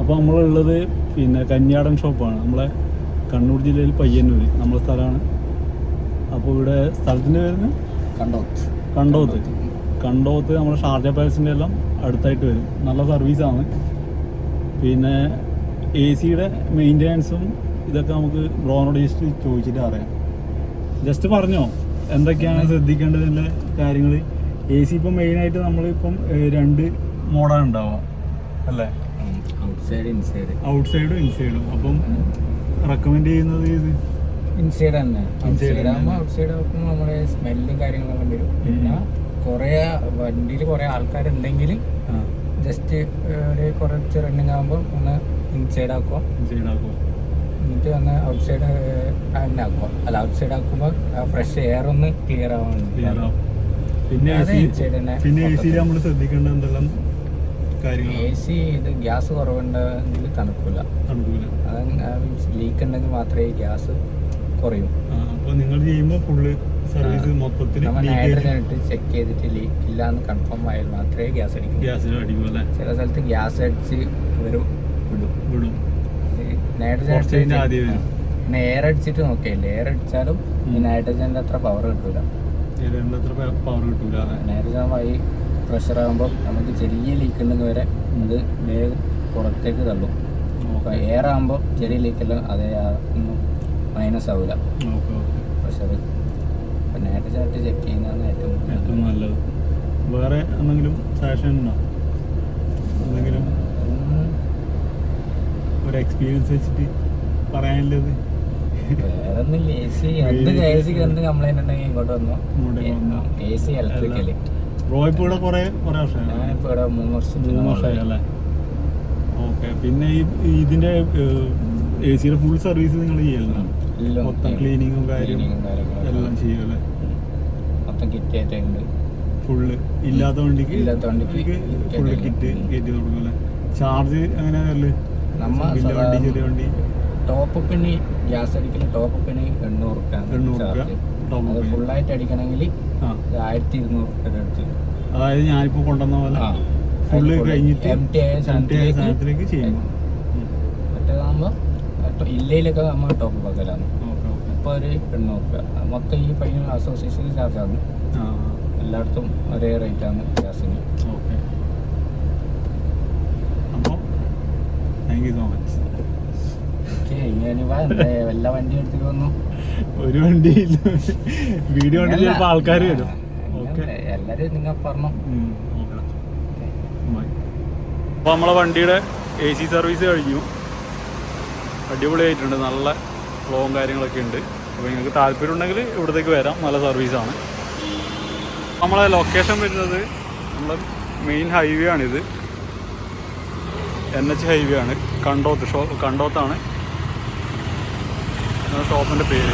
അപ്പോൾ നമ്മളുള്ളത് പിന്നെ കന്യാടൻ ഷോപ്പാണ്, നമ്മളെ കണ്ണൂർ ജില്ലയിൽ പയ്യന്നൂർ നമ്മളെ സ്ഥലമാണ്. അപ്പോൾ ഇവിടെ സ്ഥലത്തിൻ്റെ പേരിന് കണ്ടോത്ത് നമ്മുടെ ഷാർജ പാലസിൻ്റെ എല്ലാം അടുത്തായിട്ട് വരും. നല്ല സർവീസാണ്. പിന്നെ AC-യുടെ മെയിൻ്റെനൻസും ഇതൊക്കെ നമുക്ക് ബ്രോനോട് ജസ്റ്റ് ചോദിച്ചിട്ട് അറിയാം. ജസ്റ്റ് പറഞ്ഞോ എന്തൊക്കെയാണ് ശ്രദ്ധിക്കേണ്ടതില്ല കാര്യങ്ങൾ. AC ഇപ്പം മെയിനായിട്ട് നമ്മളിപ്പം 2 മോഡാണ് ഉണ്ടാവുക അല്ലേ, ഔട്ട്സൈഡും ഇൻസൈഡും. അപ്പം റെക്കമെൻഡ് ചെയ്യുന്നത് ഇത് ഇൻസൈഡ് തന്നെ. ഔട്ട്സൈഡ് ആകുമ്പോൾ നമ്മുടെ സ്മെല്ലും കാര്യങ്ങളെല്ലാം വരും. പിന്നെ കുറേ വണ്ടിയിൽ കുറേ ആൾക്കാരുണ്ടെങ്കിൽ ജസ്റ്റ് ഒരു കുറച്ച് റണ്ണിങ് ആകുമ്പോൾ ഒന്ന് ഇൻസൈഡ് ആക്കുക, എന്നിട്ട് വന്ന് ഔട്ട്സൈഡ് തന്നെ ആക്കുക. അല്ല, ഔട്ട്സൈഡ് ആക്കുമ്പോൾ ഫ്രഷ് എയർ ഒന്ന് ക്ലിയർ ആവാൻ. പിന്നെ AC നമ്മൾ ശ്രദ്ധിക്കേണ്ട എന്തെല്ലാം കാര്യങ്ങൾ? AC ഇത് ഗ്യാസ് കുറവുണ്ടെങ്കിൽ തണുക്കില്ല. അത് മീൻസ് ലീക്ക് ഉണ്ടെങ്കിൽ മാത്രമേ ഗ്യാസ് കുറയും. അപ്പോൾ നിങ്ങൾ ചെയ്യുമ്പോൾ ഫുള്ള് സർവീസ് മൊത്തത്തിൽ നൈട്രജൻ ഇട്ട് ചെക്ക് ചെയ്തിട്ട് ലീക്ക് ഇല്ല എന്ന് കൺഫേം ആയാൽ മാത്രമേ ഗ്യാസ് അടിക്കൂ. ചില സ്ഥലത്ത് ഗ്യാസ് അടിച്ച് വിടും. നൈട്രജൻ പിന്നെ എയർ അടിച്ചിട്ട് നോക്കിയില്ല. എയർ അടിച്ചാലും ഈ നൈട്രജൻ്റെ അത്ര പവർ കിട്ടൂല. നൈട്രജൻ വഴി പ്രഷർ ആകുമ്പോൾ നമുക്ക് ചെറിയ ലീക്ക് ഉണ്ടെങ്കിൽ വരെ അത് വേഗം പുറത്തേക്ക് തള്ളും. അപ്പോൾ എയർ ആകുമ്പോൾ ചെറിയ ലീക്കെല്ലാം അതേ ഒന്നും മൈനസ് ആവില്ല പ്രഷർ. അപ്പം നൈട്രജൻ ഇട്ട് ചെക്ക് ചെയ്യുന്നതാണ് ഏറ്റവും നല്ലത്. വേറെ എന്തെങ്കിലും സജഷൻ ഉണ്ടോ? എന്തെങ്കിലും ഒരു എക്സ്പീരിയൻസ് വെച്ചിട്ട് പറയാനുള്ളത്? വേറൊന്നുമില്ല. AC എന്ത് കംപ്ലൈന്റ് ഉണ്ടെങ്കിൽ ഇങ്ങോട്ട് വന്നു. AC electrical. ഞാനിപ്പോൾ ഇവിടെ ഞാനിപ്പോൾ ഇവിടെ 3 വർഷമായി അല്ലേ? ഓക്കെ. പിന്നെ ഇതിന്റെ AC-യുടെ ഫുൾ സർവീസ് നിങ്ങൾ ചെയ്യല്ലോ? മൊത്തം ക്ലീനിങ്ങും കാര്യങ്ങളും എല്ലാം ചെയ്യുമല്ലേ? മൊത്തം കിറ്റ് ആയിട്ടുണ്ട്. ഫുള്ള് ഇല്ലാത്ത വണ്ടിക്ക് ഫുള്ള് കിറ്റ് കയറ്റി കൊടുക്കും. ചാർജ് അങ്ങനെ ചെറിയ വണ്ടി ടോപ്പ് പിന്നെ ഗ്യാസ് അടിക്കല് ടോപ്പ് പിന്നെ 800 അത് ഫുള്ളായിട്ട് അടിക്കണമെങ്കിൽ 1200 അടുത്ത്. അതായത് ഞാനിപ്പോ കൊണ്ടുവന്ന പോലെ ഫുള്ള് കഴിഞ്ഞിട്ട് എംടി ആയ സാധനത്തിലേക്ക് ചെയ്യും. മറ്റേതാകുമ്പോൾ ഇല്ലയിലൊക്കെ നമ്മൾ ടോപ്പ് വെക്കലാണ്. ഇപ്പോൾ ഒരു 800 മൊത്തം ഈ ഫൈനൽ അസോസിയേഷൻ ചാർജാണ്. എല്ലായിടത്തും ഒരേ റേറ്റാണ് ഗ്യാസിന്. ഓക്കെ. അപ്പോൾ താങ്ക് യു സോ മച്ച്. എല്ലാ വണ്ടി എടുത്തിട്ട് വന്നു. ഒരു വണ്ടി വീഡിയോ ചിലപ്പോൾ ആൾക്കാർ വരും. എല്ലാവരും നിങ്ങൾ പറഞ്ഞു. അപ്പോൾ നമ്മളെ വണ്ടിയുടെ AC സർവീസ് കഴിഞ്ഞു. അടിപൊളിയായിട്ടുണ്ട്. നല്ല ഫ്ലോവും കാര്യങ്ങളൊക്കെ ഉണ്ട്. അപ്പോൾ നിങ്ങൾക്ക് താല്പര്യം ഉണ്ടെങ്കിൽ ഇവിടത്തേക്ക് വരാം. നല്ല സർവീസാണ്. നമ്മളെ ലൊക്കേഷൻ വരുന്നത് നമ്മുടെ മെയിൻ ഹൈവേ ആണിത്. NH ഹൈവേ ആണ്. കണ്ടോത്താണ് ഷോപ്പിൻ്റെ പേര്.